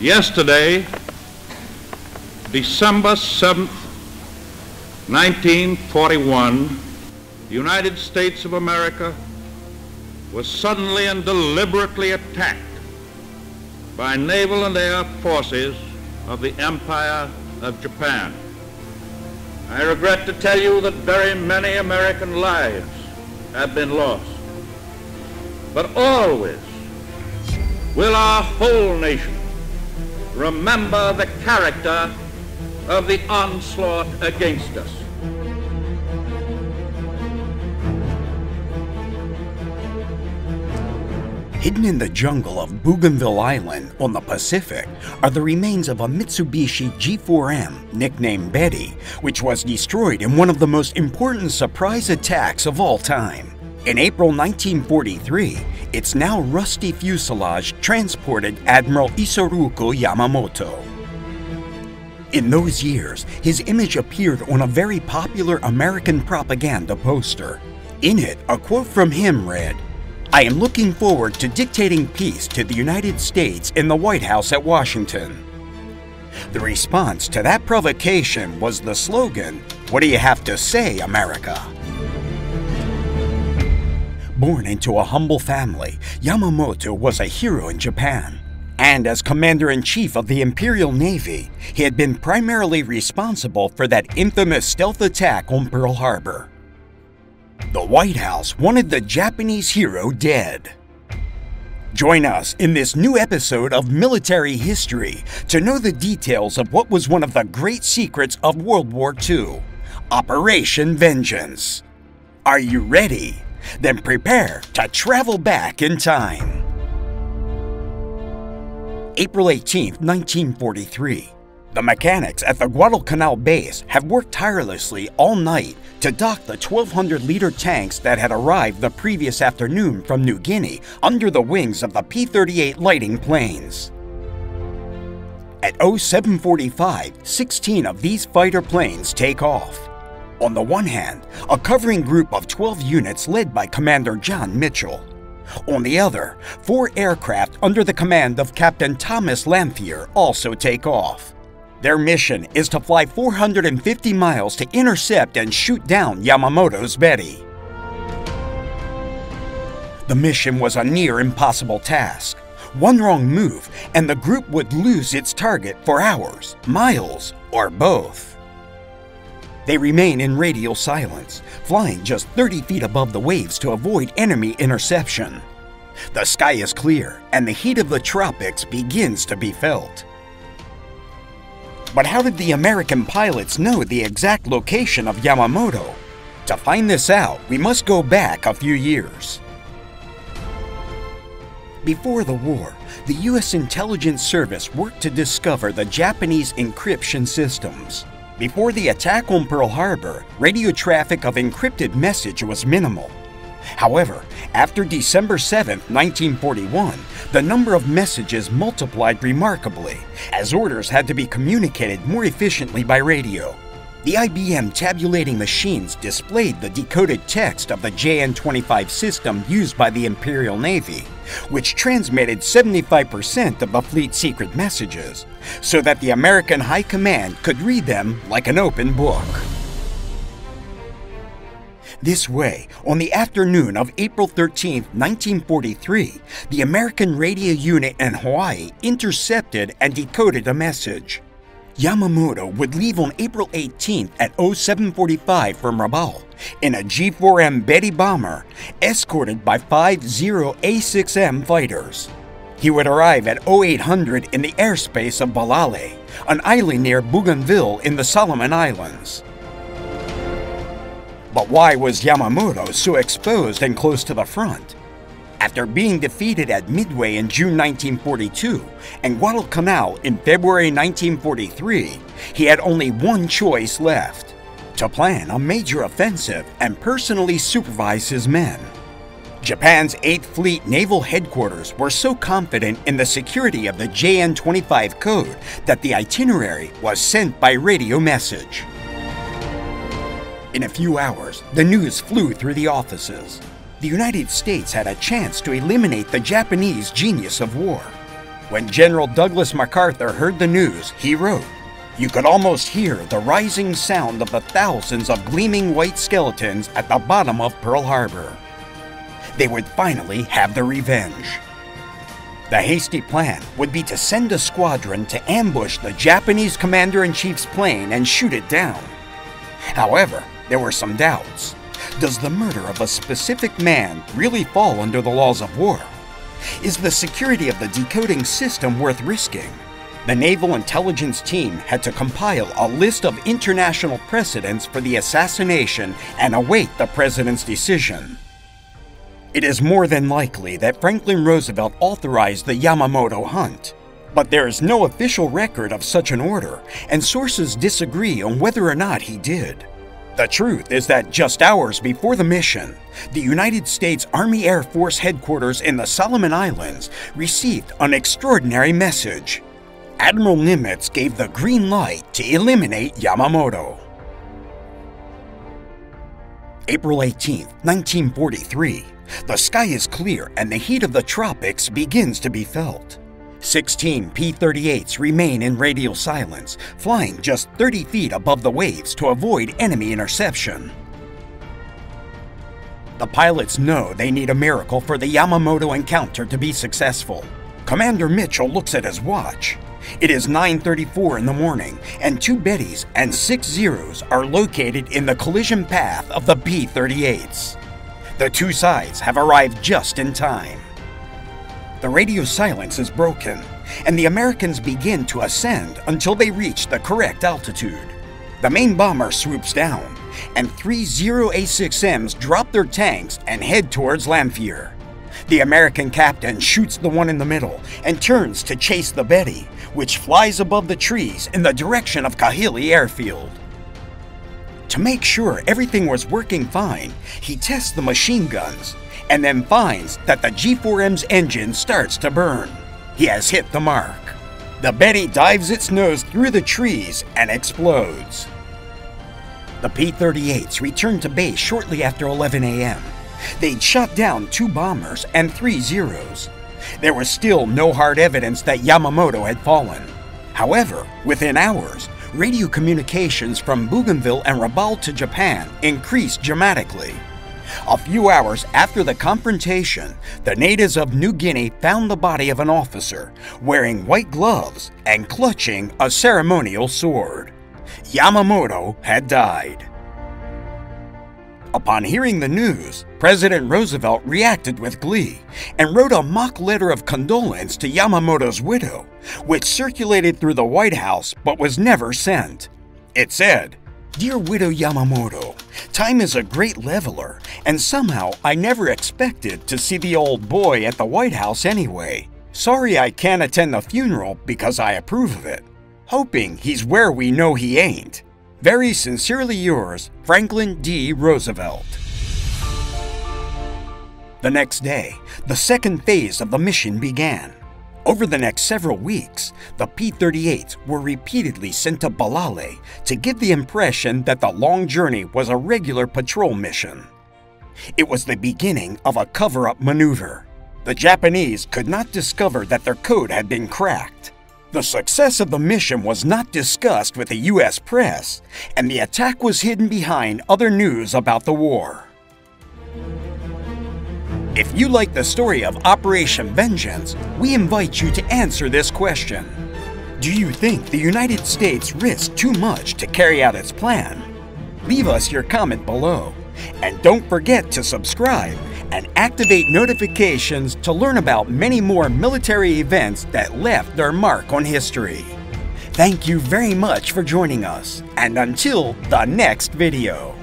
Yesterday, December 7th, 1941, the United States of America was suddenly and deliberately attacked by naval and air forces of the Empire of Japan. I regret to tell you that very many American lives have been lost. But always will our whole nation remember the character of the onslaught against us. Hidden in the jungle of Bougainville Island on the Pacific are the remains of a Mitshubishi G4M, nicknamed Betty, which was destroyed in one of the most important surprise attacks of all time. In April 1943, its now rusty fuselage transported Admiral Isoroku Yamamoto. In those years, his image appeared on a very popular American propaganda poster. In it, a quote from him read, "I am looking forward to dictating peace to the United States in the White House at Washington." The response to that provocation was the slogan, "What do you have to say, America?" Born into a humble family, Yamamoto was a hero in Japan. And as Commander-in-Chief of the Imperial Navy, he had been primarily responsible for that infamous stealth attack on Pearl Harbor. The White House wanted the Japanese hero dead. Join us in this new episode of Military History to know the details of what was one of the great secrets of World War II, Operation Vengeance. Are you ready? Then prepare to travel back in time. April 18, 1943. The mechanics at the Guadalcanal base have worked tirelessly all night to dock the 1,200-liter tanks that had arrived the previous afternoon from New Guinea under the wings of the P-38 Lighting planes. At 07:45, 16 of these fighter planes take off. On the one hand, a covering group of 12 units led by Commander John Mitchell. On the other, 4 aircraft under the command of Captain Thomas Lamphere also take off. Their mission is to fly 450 miles to intercept and shoot down Yamamoto's Betty. The mission was a near impossible task. One wrong move, and the group would lose its target for hours, miles, or both. They remain in radial silence, flying just 30 feet above the waves to avoid enemy interception. The sky is clear, and the heat of the tropics begins to be felt. But how did the American pilots know the exact location of Yamamoto? To find this out, we must go back a few years. Before the war, the U.S. intelligence service worked to discover the Japanese encryption systems. Before the attack on Pearl Harbor, radio traffic of encrypted message was minimal. However, after December 7, 1941, the number of messages multiplied remarkably, as orders had to be communicated more efficiently by radio. The IBM tabulating machines displayed the decoded text of the JN-25 system used by the Imperial Navy, which transmitted 75% of the fleet's secret messages, so that the American High Command could read them like an open book. This way, on the afternoon of April 13, 1943, the American radio unit in Hawaii intercepted and decoded a message. Yamamoto would leave on April 18th at 07:45 from Rabaul in a G4M Betty bomber, escorted by 5 A6M fighters. He would arrive at 0800 in the airspace of Balale, an island near Bougainville in the Solomon Islands. But why was Yamamoto so exposed and close to the front? After being defeated at Midway in June 1942 and Guadalcanal in February 1943, he had only one choice left: to plan a major offensive and personally supervise his men. Japan's 8th Fleet Naval Headquarters were so confident in the security of the JN-25 code that the itinerary was sent by radio message. In a few hours, the news flew through the offices. The United States had a chance to eliminate the Japanese genius of war. When General Douglas MacArthur heard the news, he wrote, "You could almost hear the rising sound of the thousands of gleaming white skeletons at the bottom of Pearl Harbor." They would finally have their revenge. The hasty plan would be to send a squadron to ambush the Japanese commander-in-chief's plane and shoot it down. However, there were some doubts. Does the murder of a specific man really fall under the laws of war? Is the security of the decoding system worth risking? The Naval Intelligence Team had to compile a list of international precedents for the assassination and await the president's decision. It is more than likely that Franklin Roosevelt authorized the Yamamoto hunt, but there is no official record of such an order, and sources disagree on whether or not he did. The truth is that just hours before the mission, the United States Army Air Force headquarters in the Solomon Islands received an extraordinary message. Admiral Nimitz gave the green light to eliminate Yamamoto. April 18, 1943. The sky is clear and the heat of the tropics begins to be felt. 16 P-38s remain in radial silence, flying just 30 feet above the waves to avoid enemy interception. The pilots know they need a miracle for the Yamamoto encounter to be successful. Commander Mitchell looks at his watch. It is 9:34 in the morning, and 2 Bettys and 6 Zeros are located in the collision path of the P-38s. The two sides have arrived just in time. The radio silence is broken, and the Americans begin to ascend until they reach the correct altitude. The main bomber swoops down, and 3 0A6Ms drop their tanks and head towards Lanphier. The American captain shoots the one in the middle and turns to chase the Betty, which flies above the trees in the direction of Kahili Airfield. To make sure everything was working fine, he tests the machine guns and then finds that the G4M's engine starts to burn. He has hit the mark. The Betty dives its nose through the trees and explodes. The P-38s returned to base shortly after 11 a.m. They'd shot down 2 bombers and 3 Zeros. There was still no hard evidence that Yamamoto had fallen. However, within hours, radio communications from Bougainville and Rabaul to Japan increased dramatically. A few hours after the confrontation, the natives of New Guinea found the body of an officer wearing white gloves and clutching a ceremonial sword. Yamamoto had died. Upon hearing the news, President Roosevelt reacted with glee and wrote a mock letter of condolence to Yamamoto's widow, which circulated through the White House but was never sent. It said, "Dear widow Yamamoto, time is a great leveler, and somehow I never expected to see the old boy at the White House anyway. Sorry I can't attend the funeral because I approve of it. Hoping he's where we know he ain't. Very sincerely yours, Franklin D. Roosevelt." The next day, the second phase of the mission began. Over the next several weeks, the P-38s were repeatedly sent to Balale to give the impression that the long journey was a regular patrol mission. It was the beginning of a cover-up maneuver. The Japanese could not discover that their code had been cracked. The success of the mission was not discussed with the U.S. press, and the attack was hidden behind other news about the war. If you like the story of Operation Vengeance, we invite you to answer this question. Do you think the United States risked too much to carry out its plan? Leave us your comment below, and don't forget to subscribe and activate notifications to learn about many more military events that left their mark on history. Thank you very much for joining us, and until the next video.